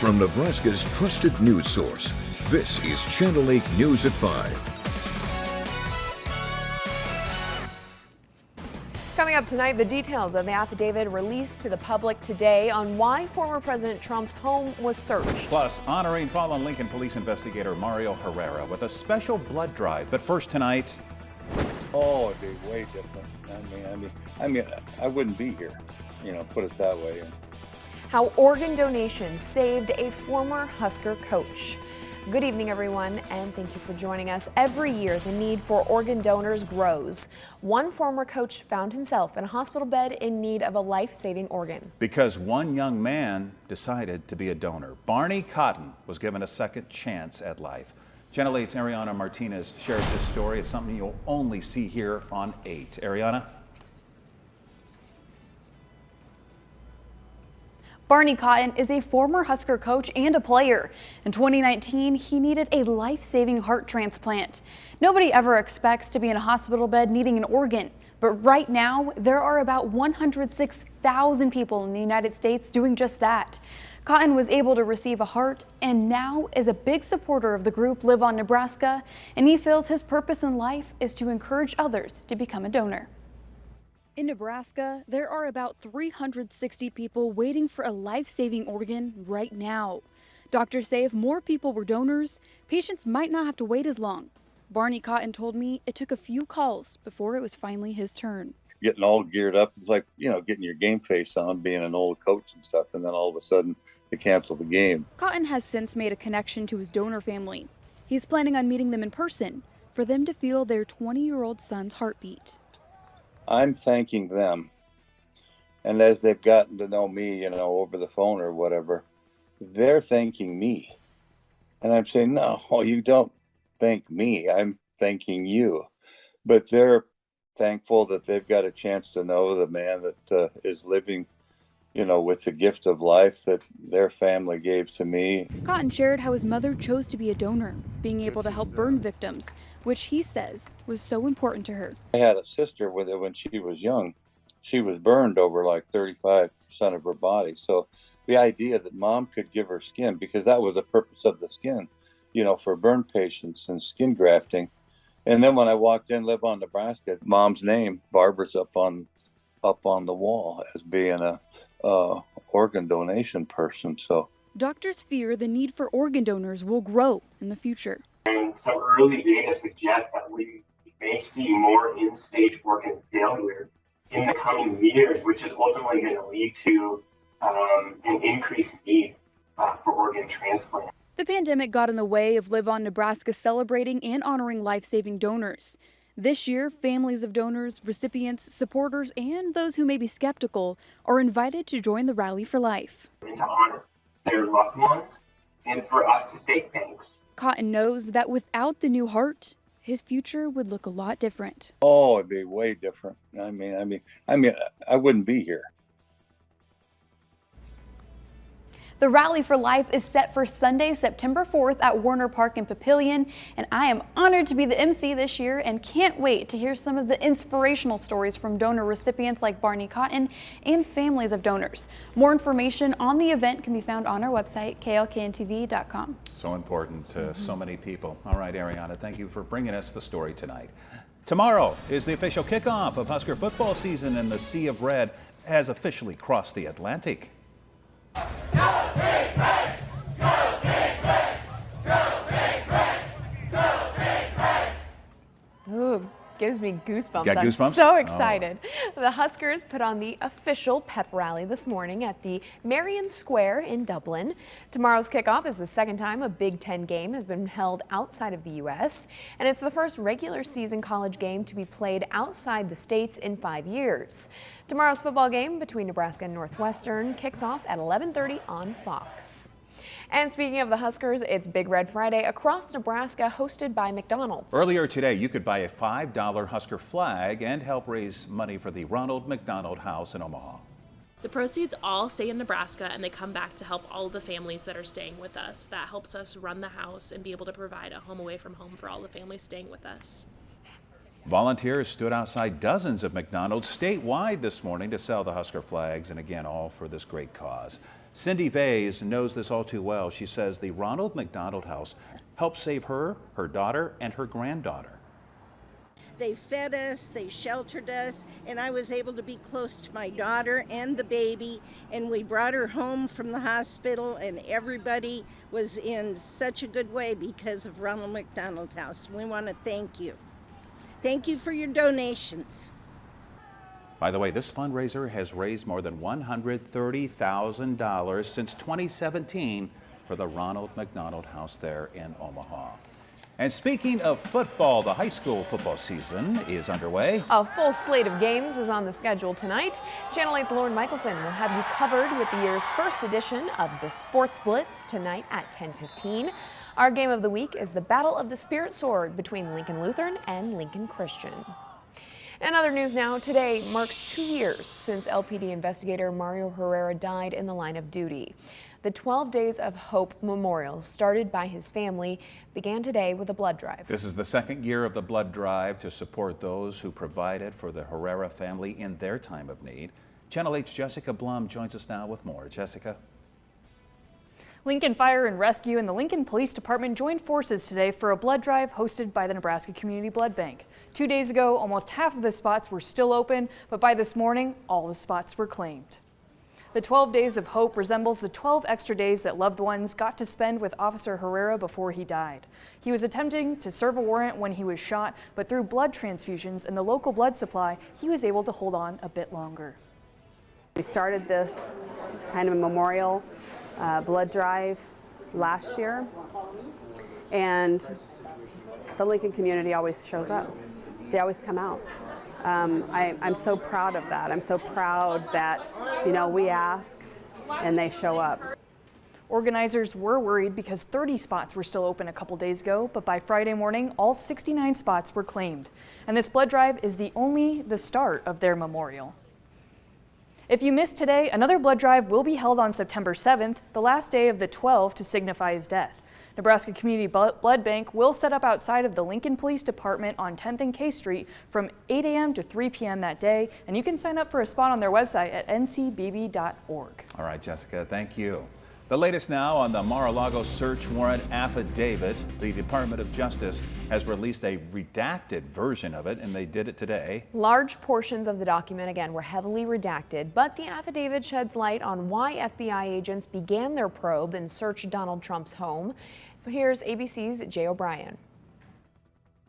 From Nebraska's trusted news source, this is Channel 8 News at 5. Coming up tonight, the details of the affidavit released to the public today on why former President Trump's home was searched. Plus, honoring fallen Lincoln police investigator Mario Herrera with a special blood drive. But first tonight... Oh, it'd be way different. I wouldn't be here, put it that way. How organ donations saved a former Husker coach. Good evening, everyone, and thank you for joining us. Every year, the need for organ donors grows. One former coach found himself in a hospital bed in need of a life-saving organ. Because one young man decided to be a donor. Barney Cotton was given a second chance at life. Channel 8's Ariana Martinez shares this story. It's something you'll only see here on 8. Ariana? Barney Cotton is a former Husker coach and a player. In 2019, he needed a life-saving heart transplant. Nobody ever expects to be in a hospital bed needing an organ, but right now there are about 106,000 people in the United States doing just that. Cotton was able to receive a heart and now is a big supporter of the group Live on Nebraska, and he feels his purpose in life is to encourage others to become a donor. In Nebraska, there are about 360 people waiting for a life-saving organ right now. Doctors say if more people were donors, patients might not have to wait as long. Barney Cotton told me it took a few calls before it was finally his turn. Getting all geared up, it's like, getting your game face on, being an old coach and stuff, and then all of a sudden they cancel the game. Cotton has since made a connection to his donor family. He's planning on meeting them in person for them to feel their 20-year-old son's heartbeat. I'm thanking them. And as they've gotten to know me, over the phone or whatever, they're thanking me. And I'm saying, no, you don't thank me. I'm thanking you. But they're thankful that they've got a chance to know the man that is living, with the gift of life that their family gave to me. Cotton shared how his mother chose to be a donor, being able to help burn victims, which he says was so important to her. I had a sister with it when she was young. She was burned over like 35% of her body. So the idea that mom could give her skin, because that was the purpose of the skin, for burn patients and skin grafting. And then when I walked in, Live on Nebraska, mom's name, Barbara's up on the wall as being a organ donation person. So doctors fear the need for organ donors will grow in the future. And some early data suggests that we may see more end-stage organ failure in the coming years, which is ultimately going to lead to an increased need for organ transplant. The pandemic got in the way of Live on Nebraska celebrating and honoring life-saving donors. This year, families of donors, recipients, supporters, and those who may be skeptical are invited to join the Rally for Life. And to honor their loved ones and for us to say thanks. Cotton knows that without the new heart, his future would look a lot different. Oh, it'd be way different. I wouldn't be here. The Rally for Life is set for Sunday, September 4th at Warner Park in Papillion, and I am honored to be the MC this year and can't wait to hear some of the inspirational stories from donor recipients like Barney Cotton and families of donors. More information on the event can be found on our website, klkntv.com. So important to so many people. All right, Ariana, thank you for bringing us the story tonight. Tomorrow is the official kickoff of Husker football season, and the Sea of Red has officially crossed the Atlantic. Go Big Red! Go Big Red! Go Big Red! Go Big Red! Ooh, gives me goosebumps. Got goosebumps? I'm so excited. Oh. The Huskers put on the official pep rally this morning at the Marion Square in Dublin. Tomorrow's kickoff is the second time a Big Ten game has been held outside of the U.S., and it's the first regular season college game to be played outside the states in 5 years. Tomorrow's football game between Nebraska and Northwestern kicks off at 11:30 on Fox. And speaking of the Huskers, it's Big Red Friday across Nebraska, hosted by McDonald's. Earlier today, you could buy a $5 Husker flag and help raise money for the Ronald McDonald House in Omaha. The proceeds all stay in Nebraska, and they come back to help all of the families that are staying with us. That helps us run the house and be able to provide a home away from home for all the families staying with us. Volunteers stood outside dozens of McDonald's statewide this morning to sell the Husker flags, and again, all for this great cause. Cindy Vase knows this all too well. She says the Ronald McDonald House helped save her, her daughter, and her granddaughter. They fed us, they sheltered us, and I was able to be close to my daughter and the baby, and we brought her home from the hospital, and everybody was in such a good way because of Ronald McDonald House. We want to thank you. Thank you for your donations. By the way, this fundraiser has raised more than $130,000 since 2017 for the Ronald McDonald House there in Omaha. And speaking of football, the high school football season is underway. A full slate of games is on the schedule tonight. Channel 8's Lauren Michelson will have you covered with the year's first edition of the Sports Blitz tonight at 10:15. Our game of the week is the Battle of the Spirit Sword between Lincoln Lutheran and Lincoln Christian. And other news now, today marks 2 years since LPD investigator Mario Herrera died in the line of duty. The 12 Days of Hope Memorial, started by his family, began today with a blood drive. This is the second year of the blood drive to support those who provided for the Herrera family in their time of need. Channel 8's Jessica Blum joins us now with more. Jessica. Lincoln Fire and Rescue and the Lincoln Police Department joined forces today for a blood drive hosted by the Nebraska Community Blood Bank. 2 days ago, almost half of the spots were still open, but by this morning, all the spots were claimed. The 12 Days of Hope resembles the 12 extra days that loved ones got to spend with Officer Herrera before he died. He was attempting to serve a warrant when he was shot, but through blood transfusions and the local blood supply, he was able to hold on a bit longer. We started this kind of memorial blood drive last year, and the Lincoln community always shows up. They always come out. I'm so proud of that. I'm so proud that, we ask and they show up. Organizers were worried because 30 spots were still open a couple days ago, but by Friday morning, all 69 spots were claimed. And this blood drive is only the start of their memorial. If you missed today, another blood drive will be held on September 7th, the last day of the 12 to signify his death. Nebraska Community Blood Bank will set up outside of the Lincoln Police Department on 10th and K Street from 8 a.m. to 3 p.m. that day, and you can sign up for a spot on their website at ncbb.org. All right, Jessica, thank you. The latest now on the Mar-a-Lago search warrant affidavit. The Department of Justice has released a redacted version of it, and they did it today. Large portions of the document, again, were heavily redacted, but the affidavit sheds light on why FBI agents began their probe and searched Donald Trump's home. Here's ABC's Jay O'Brien.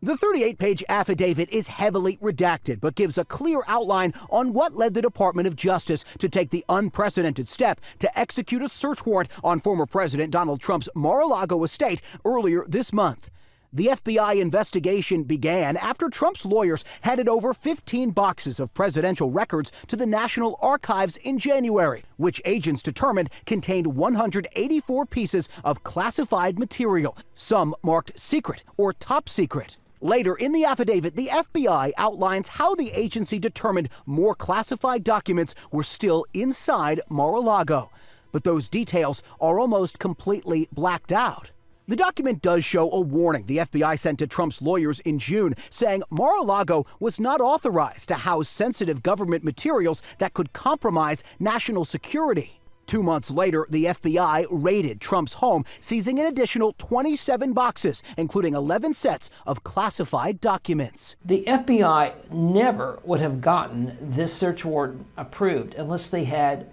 The 38-page affidavit is heavily redacted, but gives a clear outline on what led the Department of Justice to take the unprecedented step to execute a search warrant on former President Donald Trump's Mar-a-Lago estate earlier this month. The FBI investigation began after Trump's lawyers handed over 15 boxes of presidential records to the National Archives in January, which agents determined contained 184 pieces of classified material, some marked secret or top secret. Later in the affidavit, the FBI outlines how the agency determined more classified documents were still inside Mar-a-Lago. But those details are almost completely blacked out. The document does show a warning the FBI sent to Trump's lawyers in June, saying Mar-a-Lago was not authorized to house sensitive government materials that could compromise national security. 2 months later, the FBI raided Trump's home, seizing an additional 27 boxes, including 11 sets of classified documents. The FBI never would have gotten this search warrant approved unless they had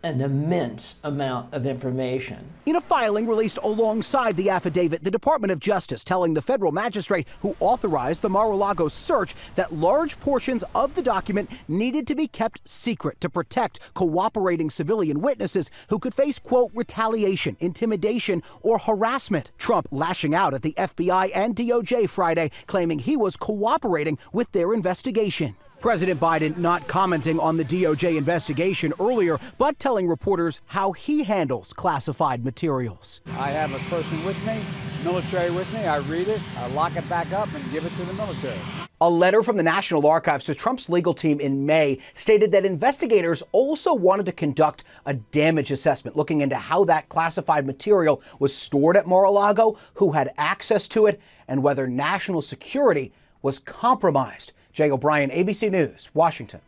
an immense amount of information. In a filing released alongside the affidavit, the Department of Justice telling the federal magistrate who authorized the Mar-a-Lago search that large portions of the document needed to be kept secret to protect cooperating civilian witnesses who could face, quote, retaliation, intimidation, or harassment. Trump lashing out at the FBI and DOJ Friday, claiming he was cooperating with their investigation. President Biden not commenting on the DOJ investigation earlier, but telling reporters how he handles classified materials. I have a person with me, military with me. I read it, I lock it back up and give it to the military. A letter from the National Archives to Trump's legal team in May stated that investigators also wanted to conduct a damage assessment, looking into how that classified material was stored at Mar-a-Lago, who had access to it, and whether national security was compromised. Jay O'Brien, ABC News, Washington.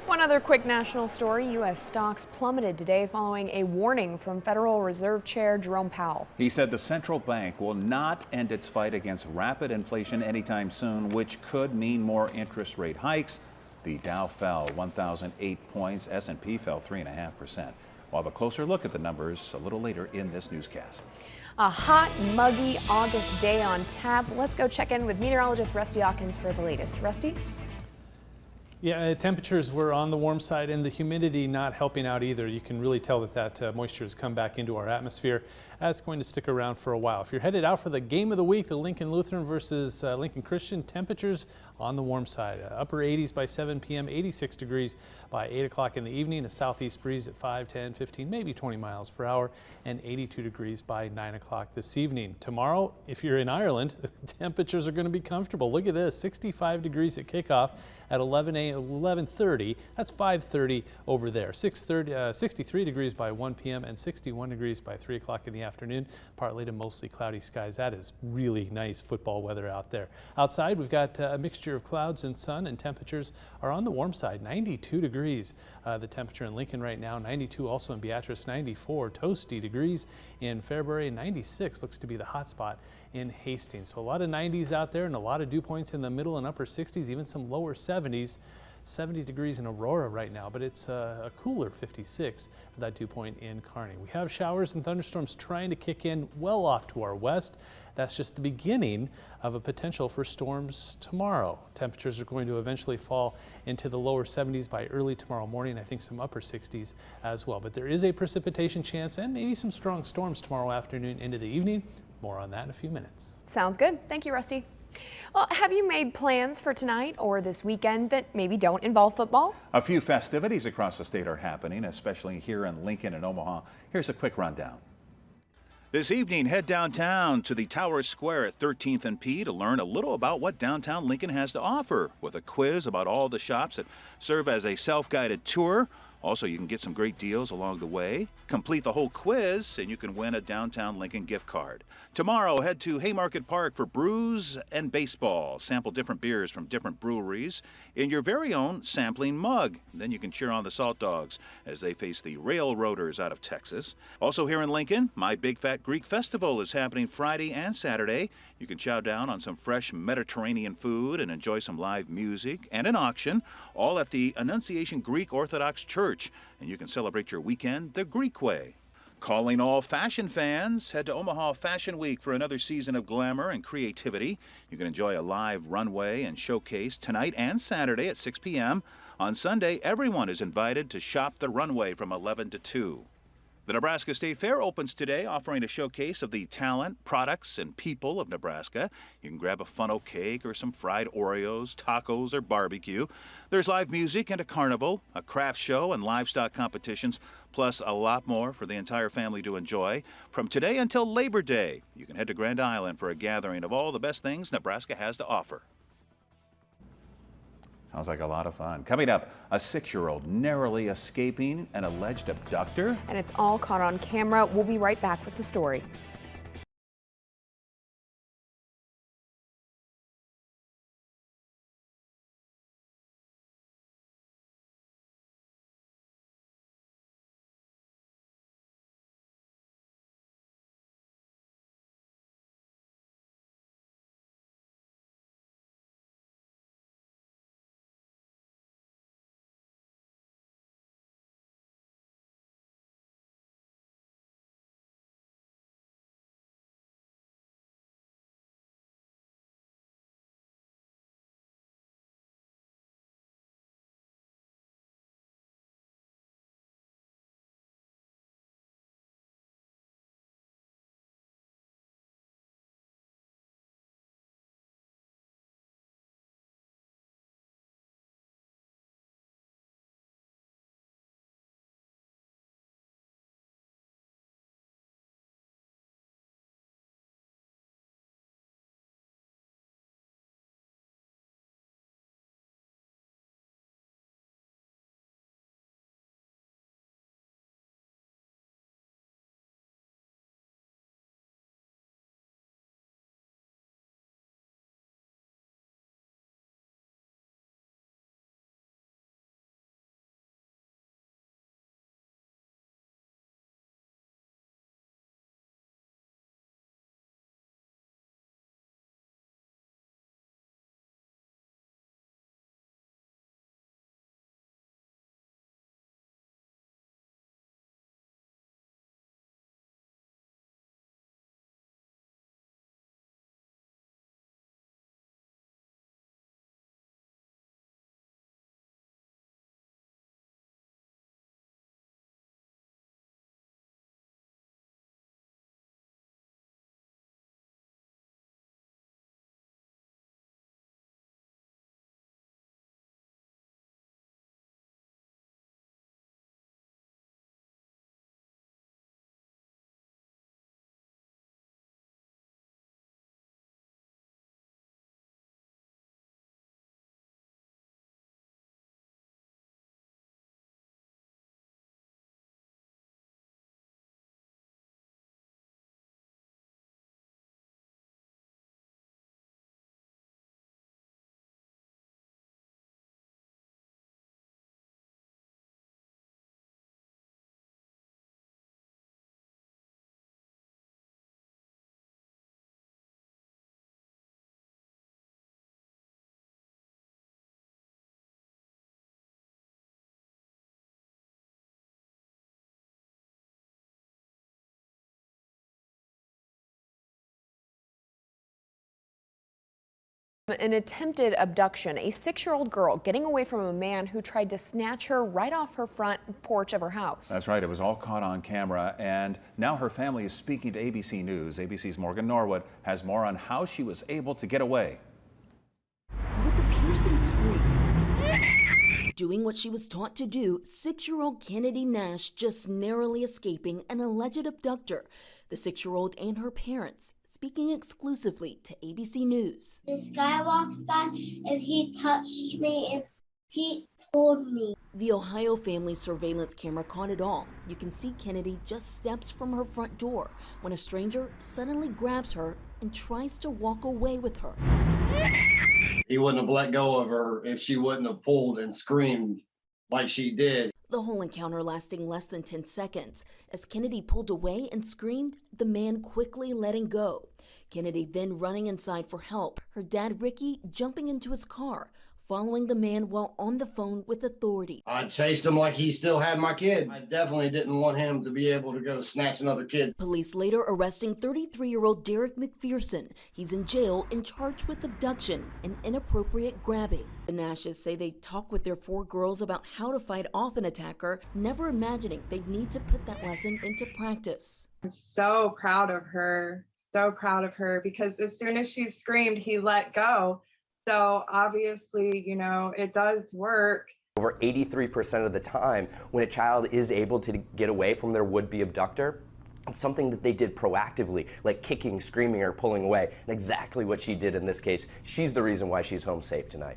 One other quick national story, U.S. stocks plummeted today following a warning from Federal Reserve Chair Jerome Powell. He said the central bank will not end its fight against rapid inflation anytime soon, which could mean more interest rate hikes. The Dow fell 1,008 points, S&P fell 3.5%. We'll have a closer look at the numbers a little later in this newscast. A hot, muggy August day on tap. Let's go check in with meteorologist Rusty Hawkins for the latest. Rusty? Yeah, temperatures were on the warm side and the humidity not helping out either. You can really tell that moisture has come back into our atmosphere. That's going to stick around for a while. If you're headed out for the game of the week, the Lincoln Lutheran versus Lincoln Christian, temperatures on the warm side. Upper 80s by 7 p.m., 86 degrees by 8 o'clock in the evening, a southeast breeze at 5, 10, 15, maybe 20 miles per hour, and 82 degrees by 9 o'clock this evening. Tomorrow, if you're in Ireland, temperatures are going to be comfortable. Look at this, 65 degrees at kickoff at 11:30. That's 5:30 over there. 63 degrees by 1 p.m. and 61 degrees by 3 o'clock in the afternoon. Partly to mostly cloudy skies. That is really nice football weather out there. Outside, we've got a mixture of clouds and sun, and temperatures are on the warm side. 92 degrees the temperature in Lincoln right now. 92 also in Beatrice. 94 toasty degrees in Fairbury. 96 looks to be the hot spot in Hastings. So a lot of 90s out there and a lot of dew points in the middle and upper 60s, even some lower 70s. 70 degrees in Aurora right now, but it's a cooler 56 for that dew point in Kearney. We have showers and thunderstorms trying to kick in well off to our west. That's just the beginning of a potential for storms tomorrow. Temperatures are going to eventually fall into the lower 70s by early tomorrow morning. I think some upper 60s as well. But there is a precipitation chance and maybe some strong storms tomorrow afternoon into the evening. More on that in a few minutes. Sounds good. Thank you, Rusty. Well, have you made plans for tonight or this weekend that maybe don't involve football? A few festivities across the state are happening, especially here in Lincoln and Omaha. Here's a quick rundown. This evening, head downtown to the Tower Square at 13th and P to learn a little about what downtown Lincoln has to offer, with a quiz about all the shops that serve as a self-guided tour. Also, you can get some great deals along the way. Complete the whole quiz, and you can win a downtown Lincoln gift card. Tomorrow, head to Haymarket Park for brews and baseball. Sample different beers from different breweries in your very own sampling mug. Then you can cheer on the Salt Dogs as they face the Railroaders out of Texas. Also here in Lincoln, My Big Fat Greek Festival is happening Friday and Saturday. You can chow down on some fresh Mediterranean food and enjoy some live music and an auction, all at the Annunciation Greek Orthodox Church. And you can celebrate your weekend the Greek way. Calling all fashion fans, head to Omaha Fashion Week for another season of glamour and creativity. You can enjoy a live runway and showcase tonight and Saturday at 6 p.m. On Sunday, everyone is invited to shop the runway from 11 to 2. The Nebraska State Fair opens today, offering a showcase of the talent, products, and people of Nebraska. You can grab a funnel cake or some fried Oreos, tacos, or barbecue. There's live music and a carnival, a craft show, and livestock competitions, plus a lot more for the entire family to enjoy. From today until Labor Day, you can head to Grand Island for a gathering of all the best things Nebraska has to offer. Sounds like a lot of fun. Coming up, a 6-year-old narrowly escaping an alleged abductor. And it's all caught on camera. We'll be right back with the story. An attempted abduction, a 6-year-old girl getting away from a man who tried to snatch her right off her front porch of her house. That's right. It was all caught on camera, and now her family is speaking to ABC News. ABC's Morgan Norwood has more on how she was able to get away. With a piercing scream, doing what she was taught to do, 6-year-old Kennedy Nash just narrowly escaping an alleged abductor. The 6-year-old and her parents speaking exclusively to ABC News. This guy walked by and he touched me and he pulled me. The Ohio family surveillance camera caught it all. You can see Kennedy just steps from her front door when a stranger suddenly grabs her and tries to walk away with her. He wouldn't have let go of her if she wouldn't have pulled and screamed like she did. The whole encounter lasting less than 10 seconds. As Kennedy pulled away and screamed, the man quickly letting go. Kennedy then running inside for help. Her dad, Ricky, jumping into his car, following the man while on the phone with authorities. I chased him like he still had my kid. I definitely didn't want him to be able to go snatch another kid. Police later arresting 33-year-old Derek McPherson. He's in jail and charged with abduction and inappropriate grabbing. The Nashes say they talk with their 4 girls about how to fight off an attacker, never imagining they'd need to put that lesson into practice. I'm so proud of her, because as soon as she screamed, he let go. So obviously, you know, it does work. Over 83% of the time, when a child is able to get away from their would-be abductor, it's something that they did proactively, like kicking, screaming, or pulling away. And exactly what she did in this case. She's the reason why she's home safe tonight.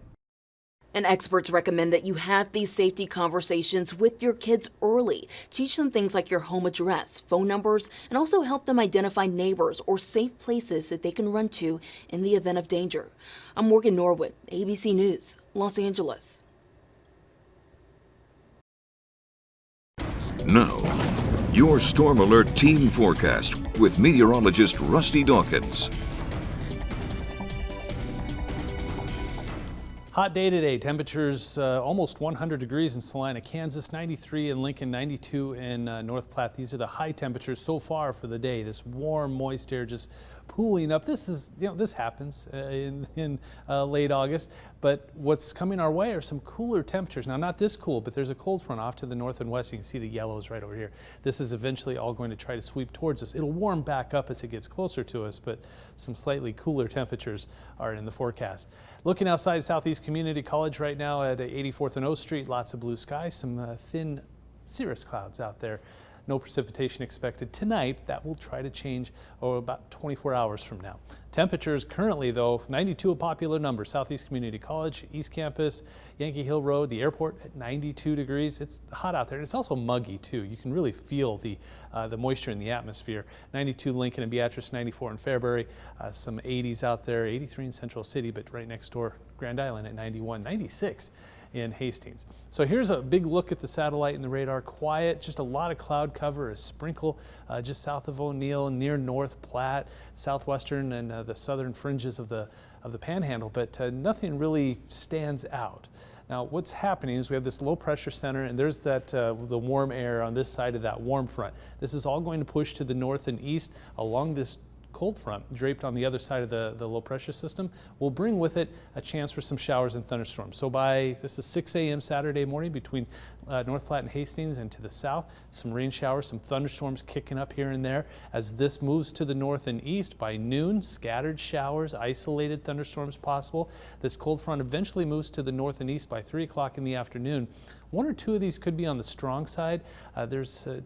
And experts recommend that you have these safety conversations with your kids early. Teach them things like your home address, phone numbers, and also help them identify neighbors or safe places that they can run to in the event of danger. I'm Morgan Norwood, ABC News, Los Angeles. Now, your Storm Alert team forecast with meteorologist Rusty Dawkins. Hot day today. Temperatures almost 100 degrees in Salina, Kansas, 93 in Lincoln, 92 in North Platte. These are the high temperatures so far for the day. This warm, moist air just pooling up. This is, this happens in late August. But what's coming our way are some cooler temperatures. Now, not this cool, but there's a cold front off to the north and west. You can see the yellows right over here. This is eventually all going to try to sweep towards us. It'll warm back up as it gets closer to us, but some slightly cooler temperatures are in the forecast. Looking outside Southeast Community College right now at 84th and O Street, lots of blue skies, some thin cirrus clouds out there. No precipitation expected tonight. That will try to change about 24 hours from now. Temperatures currently, though, 92 a popular number. Southeast Community College, East Campus, Yankee Hill Road, the airport at 92 degrees. It's hot out there. And it's also muggy, too. You can really feel the moisture in the atmosphere. 92 Lincoln and Beatrice, 94 in Fairbury. Some 80s out there, 83 in Central City, but right next door, Grand Island at 91, 96 in Hastings. So here's a big look at the satellite and the radar. Quiet, just a lot of cloud cover, a sprinkle just south of O'Neill, near North Platte, southwestern and the southern fringes of the Panhandle, but nothing really stands out. Now, what's happening is we have this low pressure center, and there's that the warm air on this side of that warm front. This is all going to push to the north and east along this cold front draped on the other side of the low pressure system will bring with it a chance for some showers and thunderstorms. So this is 6 a.m. Saturday morning between North Platte and Hastings and to the south, some rain showers, some thunderstorms kicking up here and there. As this moves to the north and east by noon, scattered showers, isolated thunderstorms possible. This cold front eventually moves to the north and east by 3 o'clock in the afternoon. 1 or 2 of these could be on the strong side. There's a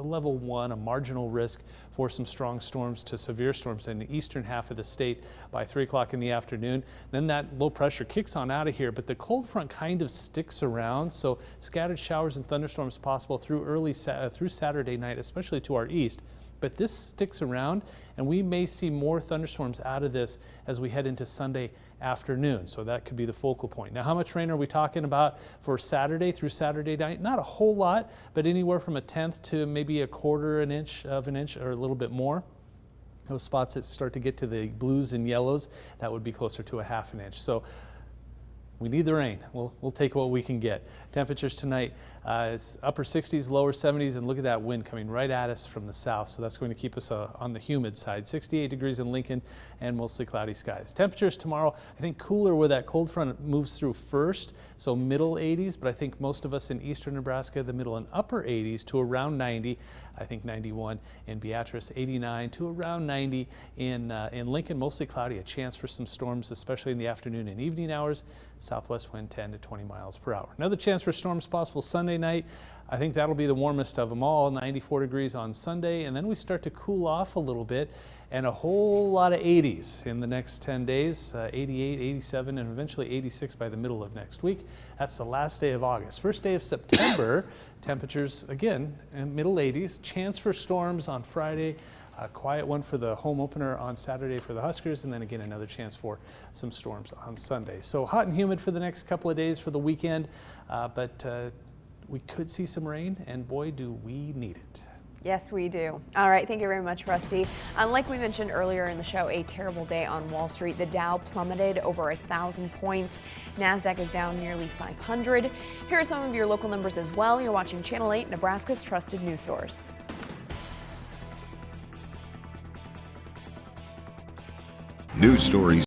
level 1, a marginal risk for some strong storms to severe storms in the eastern half of the state by 3 o'clock in the afternoon. Then that low pressure kicks on out of here, but the cold front kind of sticks around. So scattered showers and thunderstorms possible through through Saturday night, especially to our east. But this sticks around, and we may see more thunderstorms out of this as we head into Sunday afternoon. So that could be the focal point. Now, how much rain are we talking about for Saturday through Saturday night? Not a whole lot, but anywhere from 1/10 to maybe 1/4 of an inch or a little bit more. Those spots that start to get to the blues and yellows, that would be closer to 1/2 inch. So We need the rain. We'll take what we can get. Temperatures tonight, it's upper 60s, lower 70s, and look at that wind coming right at us from the south. So that's going to keep us on the humid side. 68 degrees in Lincoln and mostly cloudy skies. Temperatures tomorrow, I think cooler where that cold front moves through first. So middle 80s, but I think most of us in eastern Nebraska, the middle and upper 80s to around 90. I think 91 in Beatrice, 89 to around 90 in Lincoln. Mostly cloudy, a chance for some storms, especially in the afternoon and evening hours. Southwest wind 10 to 20 miles per hour. Another chance for storms possible Sunday night. I think that'll be the warmest of them all, 94 degrees on Sunday, and then we start to cool off a little bit and a whole lot of 80s in the next 10 days, 88, 87, and eventually 86 by the middle of next week. That's the last day of August. First day of September, temperatures again in middle 80s, chance for storms on Friday. A quiet one for the home opener on Saturday for the Huskers, and then again another chance for some storms on Sunday. So hot and humid for the next couple of days for the weekend, but we could see some rain, and boy, do we need it. Yes, we do. All right, thank you very much, Rusty. Like we mentioned earlier in the show, a terrible day on Wall Street. The Dow plummeted over 1,000 points. NASDAQ is down nearly 500. Here are some of your local numbers as well. You're watching Channel 8, Nebraska's trusted news source. News stories.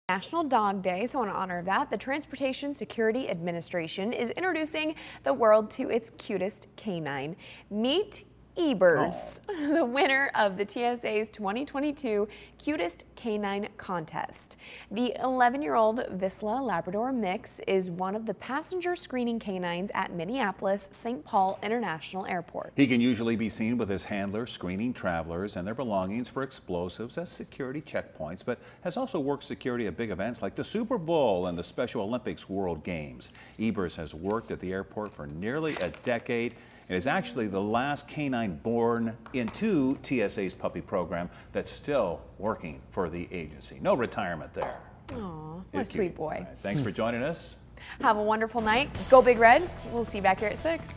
National Dog Day, so in honor of that, the Transportation Security Administration is introducing the world to its cutest canine. Meet Ebers, the winner of the TSA's 2022 Cutest Canine Contest. The 11-year-old Vizsla Labrador mix is one of the passenger screening canines at Minneapolis-St. Paul International Airport. He can usually be seen with his handler screening travelers and their belongings for explosives as security checkpoints, but has also worked security at big events like the Super Bowl and the Special Olympics World Games. Ebers has worked at the airport for nearly a decade. It is actually the last canine born into TSA's puppy program that's still working for the agency. No retirement there. Aw, what a sweet boy. Right, thanks for joining us. Have a wonderful night. Go Big Red. We'll see you back here at 6.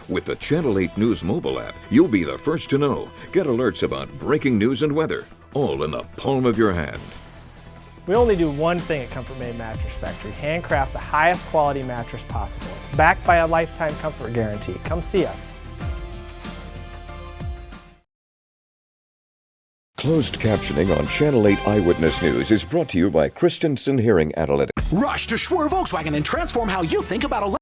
With the Channel 8 News mobile app, you'll be the first to know. Get alerts about breaking news and weather, all in the palm of your hand. We only do one thing at Comfort Made Mattress Factory, handcraft the highest quality mattress possible. It's backed by a lifetime comfort guarantee. Come see us. Closed captioning on Channel 8 Eyewitness News is brought to you by Christensen Hearing Analytics. Rush to Schwer Volkswagen and transform how you think about